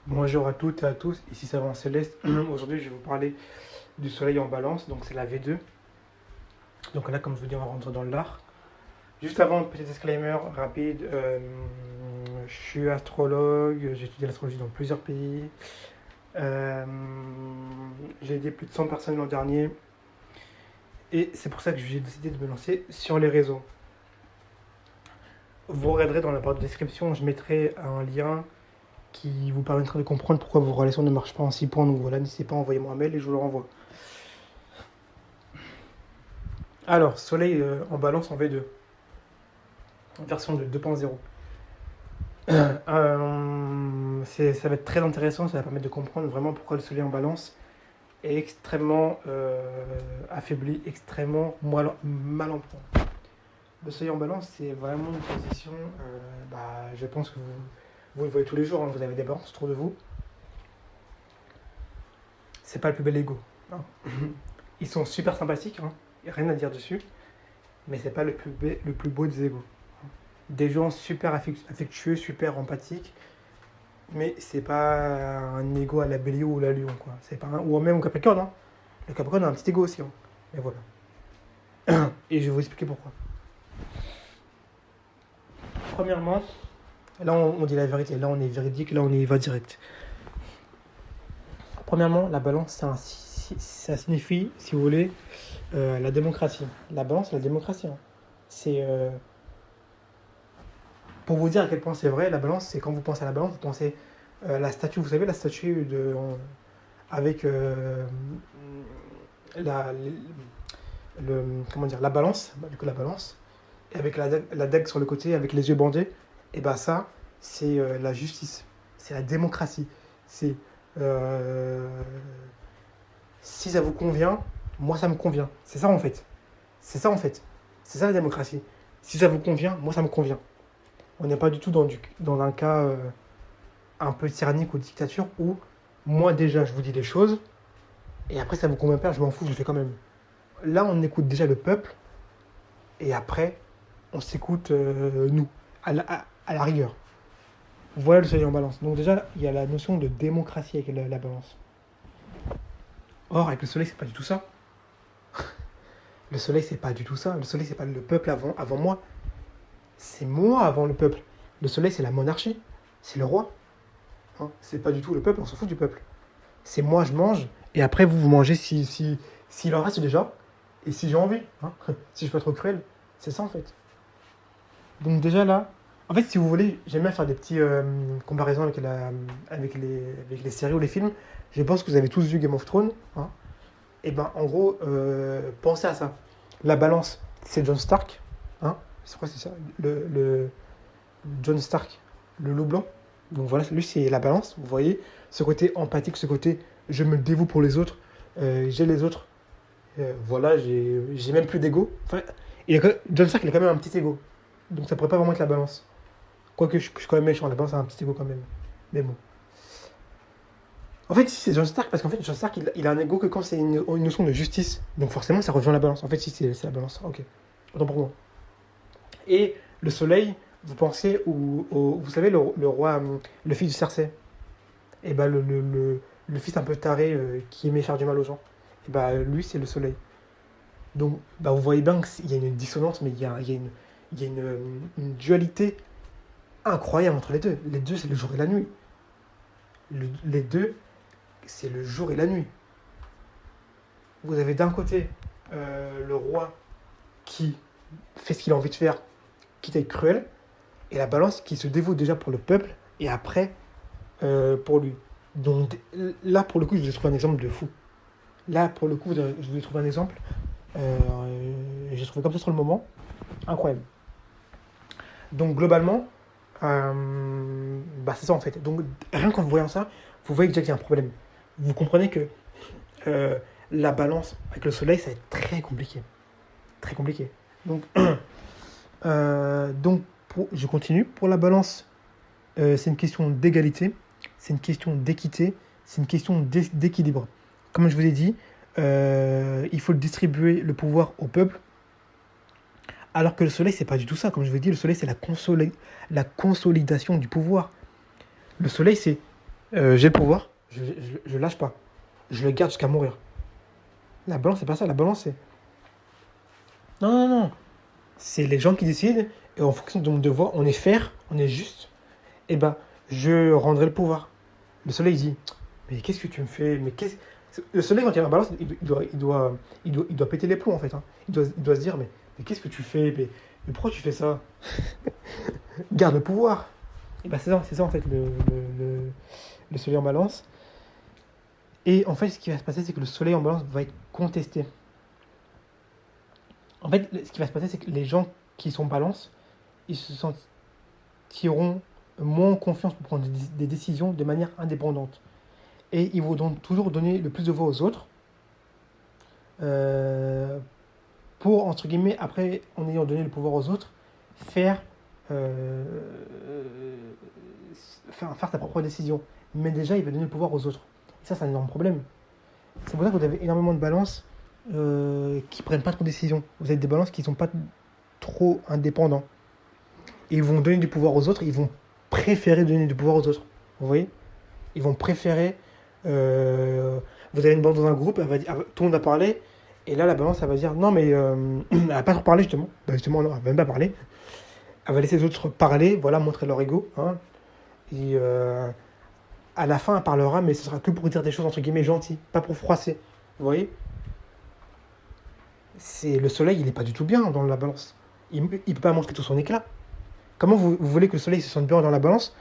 Bonjour à toutes et à tous, ici Savant Céleste. Aujourd'hui, je vais vous parler du soleil en balance, donc c'est la V2. Donc là, comme je vous dis, on va rentrer dans l'art. Juste avant, petit disclaimer rapide. Je suis astrologue, j'ai étudié l'astrologie dans plusieurs pays. Euh, j'ai aidé plus de 100 personnes l'an dernier. Et c'est pour ça que j'ai décidé de me lancer sur les réseaux. Vous regarderez dans la barre de description, je mettrai un lien qui vous permettra de comprendre pourquoi vos relations ne marchent pas en 6 points. Donc voilà, n'hésitez pas à envoyer moi un mail et je vous le renvoie. Alors, Soleil en balance en V2, version de 2.0. Ça va être très intéressant, ça va permettre de comprendre vraiment pourquoi le Soleil en balance est extrêmement affaibli, extrêmement mal en point. Le Soleil en balance, c'est vraiment une position, je pense que vous le voyez tous les jours, hein, vous avez des balances autour de vous. C'est pas le plus bel ego. Hein. Ils sont super sympathiques, hein, rien à dire dessus, mais c'est pas le plus beau des égos. Des gens super affectueux, super empathiques, mais c'est pas un ego à la Bélier ou la Lion, quoi. C'est pas ou même au Capricorne, hein. Le Capricorne a un petit ego aussi, hein. Mais voilà. Et je vais vous expliquer pourquoi. Premièrement, là on dit la vérité, là on est véridique, là on y va direct. Premièrement, la balance, ça signifie, si vous voulez, la démocratie. La balance, c'est la démocratie. Hein. C'est pour vous dire à quel point c'est vrai, la balance, c'est quand vous pensez à la balance, vous pensez la statue, vous savez, la statue avec la, comment dire, la balance, du coup la balance, et avec la dague sur le côté, avec les yeux bandés, et bah ça, c'est la justice, c'est la démocratie. C'est euh, si ça vous convient, moi ça me convient. C'est ça en fait. C'est ça en fait. C'est ça la démocratie. Si ça vous convient, moi ça me convient. On n'est pas du tout dans un cas un peu tyrannique ou dictature où moi déjà je vous dis les choses et après ça vous convient pas, je m'en fous, je le fais quand même. Là on écoute déjà le peuple et après on s'écoute nous, à la rigueur. Voilà le soleil en balance. Donc déjà il y a la notion de démocratie avec la balance. Or avec le soleil c'est pas du tout ça. Le soleil c'est pas du tout ça. Le soleil c'est pas le peuple avant moi. C'est moi avant le peuple. Le soleil c'est la monarchie. C'est le roi. Hein. C'est pas du tout le peuple, on s'en fout du peuple. C'est moi, je mange, et après vous mangez s'il en reste déjà, et si j'ai envie. Hein. Si je suis pas trop cruel. C'est ça en fait. Donc déjà là, en fait si vous voulez, j'aime bien faire des petits comparaisons avec les séries ou les films. Je pense que vous avez tous vu Game of Thrones. Hein. Et ben en gros, pensez à ça. La balance, c'est John Stark. Hein. C'est quoi, c'est ça le John Stark, le loup blanc. Donc voilà, lui c'est la balance, vous voyez, ce côté empathique, ce côté je me dévoue pour les autres, j'ai les autres, voilà, j'ai même plus d'ego. Enfin, John Stark il a quand même un petit ego, donc ça pourrait pas vraiment être la balance. Quoique je suis quand même méchant, la balance a un petit ego quand même. Mais bon. En fait, si c'est John Stark, parce qu'en fait, John Stark il a un ego que quand c'est une notion de justice, donc forcément ça rejoint la balance. En fait, si c'est la balance, ok. Autant pour moi. Et le soleil, vous pensez vous savez, le roi, le fils de Cersei, et bah le fils un peu taré qui aimait faire du mal aux gens, et bah lui c'est le soleil. Donc bah, vous voyez bien qu'il y a une dissonance, mais il y a une dualité incroyable entre les deux. Les deux c'est le jour et la nuit. Les deux c'est le jour et la nuit. Vous avez d'un côté le roi qui fait ce qu'il a envie de faire, quitte à être cruel, et la balance qui se dévoue déjà pour le peuple et après pour lui. Donc là, pour le coup, je vous ai trouvé un exemple de fou. Là, pour le coup, je vous ai trouvé un exemple. J'ai trouvé comme ça sur le moment. Incroyable. Donc globalement, c'est ça en fait. Donc rien qu'en voyant ça, vous voyez déjà qu'il y a un problème. Vous comprenez que euh, la balance avec le soleil, ça va être très compliqué. Très compliqué. Donc, je continue. Pour la balance, c'est une question d'égalité, c'est une question d'équité, c'est une question d'équilibre. Comme je vous ai dit, il faut distribuer le pouvoir au peuple, alors que le soleil, c'est pas du tout ça. Comme je vous ai dit, le soleil, c'est la consolidation du pouvoir. Le soleil, c'est J'ai le pouvoir, je lâche pas. Je le garde jusqu'à mourir. La balance, c'est pas ça. La balance, c'est. Non, non, non. C'est les gens qui décident. Et en fonction de mon devoir, on est fair, on est juste. Et ben, je rendrai le pouvoir. Le soleil dit, mais qu'est-ce que tu me fais? Mais qu'est-ce. Le soleil, quand il a la balance, il doit péter les plombs, en fait. Hein. Il doit se dire, mais qu'est-ce que tu fais? Mais pourquoi tu fais ça? Garde le pouvoir. Et ben, c'est ça en fait, le soleil en balance. Et en fait, ce qui va se passer, c'est que le soleil en balance va être contesté. En fait, ce qui va se passer, c'est que les gens qui sont balance, ils se sentiront moins confiance pour prendre des décisions de manière indépendante. Et ils vont donc toujours donner le plus de voix aux autres euh, pour, entre guillemets, après, en ayant donné le pouvoir aux autres, faire, euh, faire ta propre décision. Mais déjà, il va donner le pouvoir aux autres. Et ça, c'est un énorme problème. C'est pour ça que vous avez énormément de balances qui prennent pas trop de décisions. Vous avez des balances qui ne sont pas trop indépendants. Et ils vont donner du pouvoir aux autres, ils vont préférer donner du pouvoir aux autres. Vous voyez? Ils vont préférer. Vous avez une balance dans un groupe, elle va dire, tout le monde va parler, et là la balance elle va dire non, mais elle va pas trop parler justement. Justement, non, elle va même pas parler. Elle va laisser les autres parler, voilà, montrer leur ego. Hein. Et à la fin, elle parlera, mais ce sera que pour dire des choses entre guillemets gentilles, pas pour froisser. Vous voyez? Le soleil, il est pas du tout bien dans la balance. Il peut pas montrer tout son éclat. Comment vous voulez que le soleil se sente bien dans la balance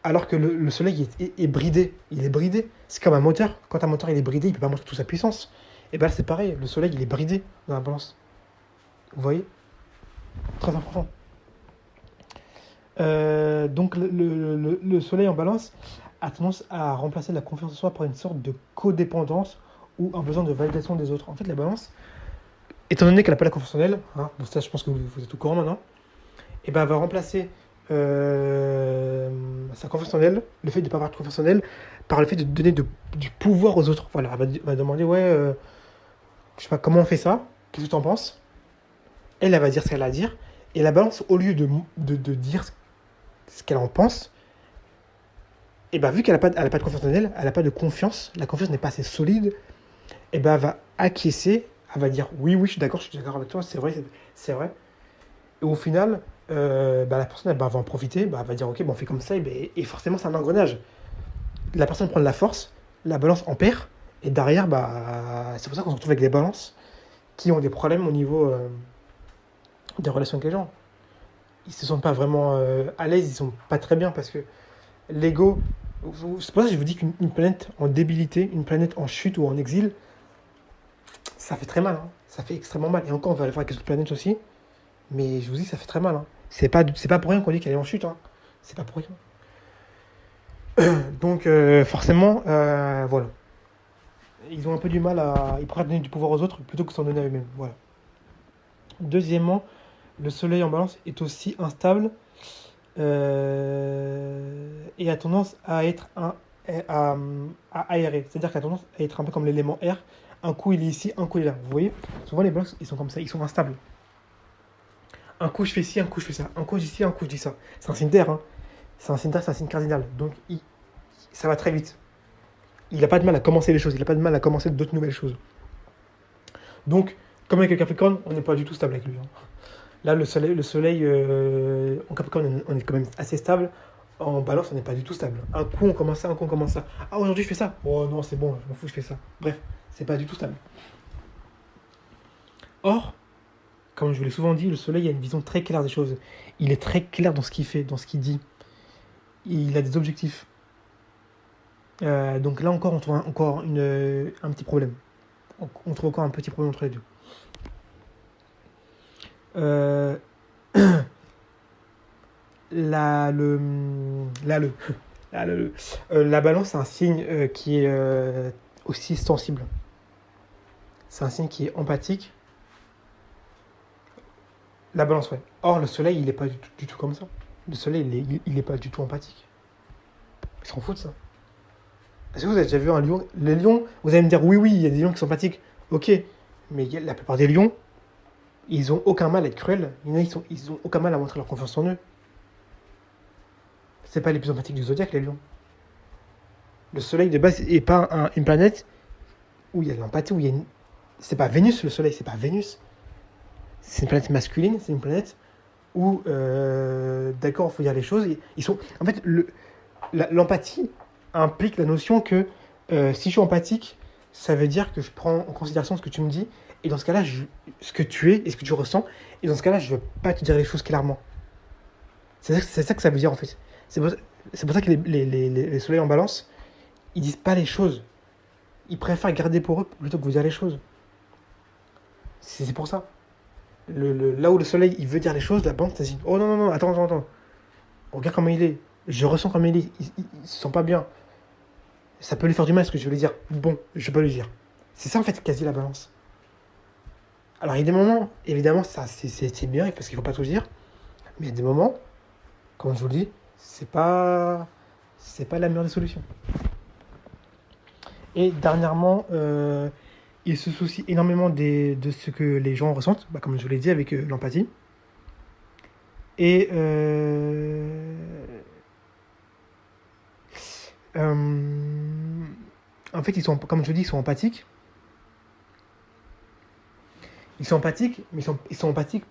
alors que le soleil est bridé? Il est bridé. C'est comme un moteur. Quand un moteur il est bridé, il ne peut pas montrer toute sa puissance. Et bien là, c'est pareil. Le soleil, il est bridé dans la balance. Vous voyez? Très important. Donc, le soleil en balance a tendance à remplacer la confiance en soi par une sorte de codépendance ou un besoin de validation des autres. En fait, la balance, étant donné qu'elle n'a pas la confiance en elle, hein, donc ça, je pense que vous êtes au courant maintenant, et ben, elle va remplacer sa confiance en elle, le fait de ne pas avoir de confiance en elle, par le fait de donner du pouvoir aux autres. Voilà, elle va demander, ouais, je sais pas, comment on fait ça? Qu'est-ce que tu en penses? Elle va dire ce qu'elle a à dire. Et la balance, au lieu de dire ce qu'elle en pense, et ben, vu qu'elle n'a pas de confiance en elle, elle n'a pas de confiance, la confiance n'est pas assez solide, et ben, elle va acquiescer, elle va dire, oui, oui, je suis d'accord avec toi, c'est vrai, c'est vrai. Et au final, la personne elle, va en profiter, elle va dire ok, bon, on fait comme ça, et forcément c'est un engrenage. La personne prend de la force, la balance en perd, et derrière, c'est pour ça qu'on se retrouve avec des balances qui ont des problèmes au niveau des relations avec les gens. Ils se sentent pas vraiment à l'aise, ils sont pas très bien parce que l'ego. C'est pour ça que je vous dis qu'une planète en débilité, une planète en chute ou en exil, ça fait très mal. Hein. Ça fait extrêmement mal. Et encore, on va aller voir avec les autres planètes aussi. Mais je vous dis, ça fait très mal. Hein. C'est pas pour rien qu'on dit qu'elle est en chute. Hein. C'est pas pour rien. Donc, forcément, voilà. Ils ont un peu du mal à. Ils préfèrent donner du pouvoir aux autres plutôt que s'en donner à eux-mêmes. Voilà. Deuxièmement, le soleil en balance est aussi instable et a tendance à être à, à aérer. C'est-à-dire qu'il a tendance à être un peu comme l'élément air. Un coup, il est ici, un coup, il est là. Vous voyez? Souvent, les balances, ils sont comme ça. Ils sont instables. Un coup, je fais ci, un coup, je fais ça. Un coup, je dis ci, un coup, je dis ça. C'est un signe d'air. Hein. C'est un signe d'air, c'est un signe cardinal. Donc, ça va très vite. Il n'a pas de mal à commencer les choses. Il n'a pas de mal à commencer d'autres nouvelles choses. Donc, comme avec le Capricorne, on n'est pas du tout stable avec lui. Hein. Là, le soleil en Capricorne, on est quand même assez stable. En balance, on n'est pas du tout stable. Un coup, on commence ça, un coup, on commence ça. Ah, aujourd'hui, je fais ça. Oh non, c'est bon, je m'en fous, je fais ça. Bref, c'est pas du tout stable. Or, comme je vous l'ai souvent dit, le soleil a une vision très claire des choses. Il est très clair dans ce qu'il fait, dans ce qu'il dit. Il a des objectifs. Donc là encore, on trouve encore un petit problème. On trouve encore un petit problème entre les deux. Euh, la, le, là, le, la balance, c'est un signe qui est aussi sensible. C'est un signe qui est empathique. La balance, ouais. Or, le soleil, il n'est pas du tout comme ça. Le soleil, il est pas du tout empathique. Ils s'en foutent de ça. Est-ce que vous avez déjà vu un lion? Les lions, vous allez me dire, oui, il y a des lions qui sont empathiques. Ok, mais la plupart des lions, ils ont aucun mal à être cruels. Il y en a, ils ont aucun mal à montrer leur confiance en eux. C'est pas les plus empathiques du zodiaque, les lions. Le soleil de base n'est pas une planète où il y a de l'empathie, où il y a une... C'est pas Vénus, le soleil, c'est pas Vénus. C'est une planète masculine, c'est une planète où, d'accord, il faut dire les choses. Ils sont... En fait, l'empathie implique la notion que si je suis empathique, ça veut dire que je prends en considération ce que tu me dis, et dans ce cas-là, ce que tu es et ce que tu ressens, et dans ce cas-là, je ne veux pas te dire les choses clairement. C'est ça que ça veut dire en fait. C'est pour ça que les soleils en balance, ils disent pas les choses. Ils préfèrent garder pour eux plutôt que vous dire les choses. C'est pour ça. Là où le soleil il veut dire les choses, la balance, ça dit oh non, attends. Regarde comment il est. Je ressens comment il est. Il se sent pas bien. Ça peut lui faire du mal ce que je veux lui dire. Bon, je peux lui dire. C'est ça en fait quasi la balance. Alors il y a des moments, évidemment, ça c'est bien parce qu'il faut pas tout dire. Mais il y a des moments, comme je vous le dis, c'est pas la meilleure des solutions. Et dernièrement, il se soucie énormément de ce que les gens ressentent, comme je vous l'ai dit, avec l'empathie. Et en fait, comme je vous dis, ils sont empathiques. Ils sont empathiques, mais ils sont empathiques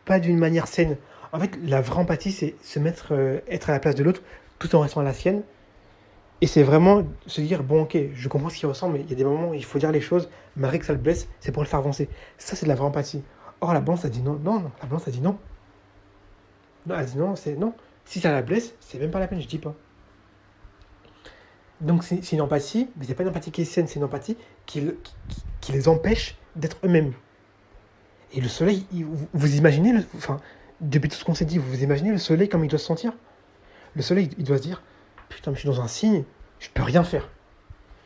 pas d'une manière saine. En fait, la vraie empathie, c'est se mettre, être à la place de l'autre, tout en restant à la sienne. Et c'est vraiment se dire, bon, ok, je comprends ce qu'il ressent, mais il y a des moments où il faut dire les choses, malgré que ça le blesse, c'est pour le faire avancer. Ça, c'est de la vraie empathie. Or, la balance, a dit non. La balance, a dit non. Non, elle dit non, c'est non. Si ça la blesse, c'est même pas la peine, je dis pas. Donc, c'est une empathie, mais c'est pas une empathie qui est saine, c'est une empathie qui les empêche d'être eux-mêmes. Et le soleil, vous imaginez, depuis tout ce qu'on s'est dit, vous imaginez le soleil comme il doit se sentir? Le soleil, il doit se dire, putain, mais je suis dans un signe, je peux rien faire.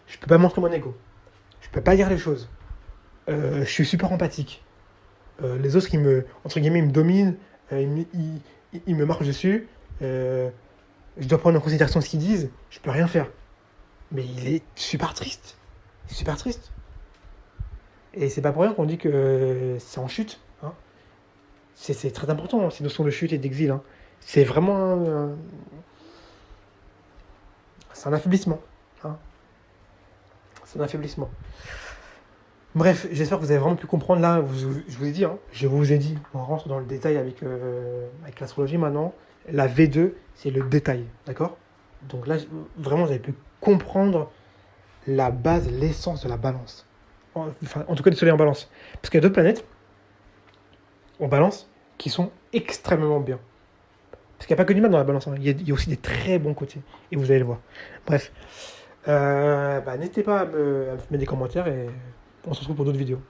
Je peux pas montrer mon ego. Je peux pas dire les choses. Je suis super empathique. Les autres, entre guillemets, ils me dominent, ils me marchent dessus. Je dois prendre en considération ce qu'ils disent. Je peux rien faire. Mais il est super triste. Super triste. Et c'est pas pour rien qu'on dit que c'est en chute. Hein. C'est très important, ces notions de chute et d'exil. Hein. C'est vraiment c'est un affaiblissement. Hein. C'est un affaiblissement. Bref, j'espère que vous avez vraiment pu comprendre. Là, je vous ai dit, on rentre dans le détail avec l'astrologie maintenant. La V2, c'est le détail, d'accord? Donc là, vraiment, vous avez pu comprendre la base, l'essence de la balance. En tout cas, le soleil en balance. Parce qu'il y a d'autres planètes en balance qui sont extrêmement bien. Parce qu'il n'y a pas que du mal dans la balance. Hein. Il y a aussi des très bons côtés. Et vous allez le voir. Bref. N'hésitez pas à me mettre des commentaires et on se retrouve pour d'autres vidéos.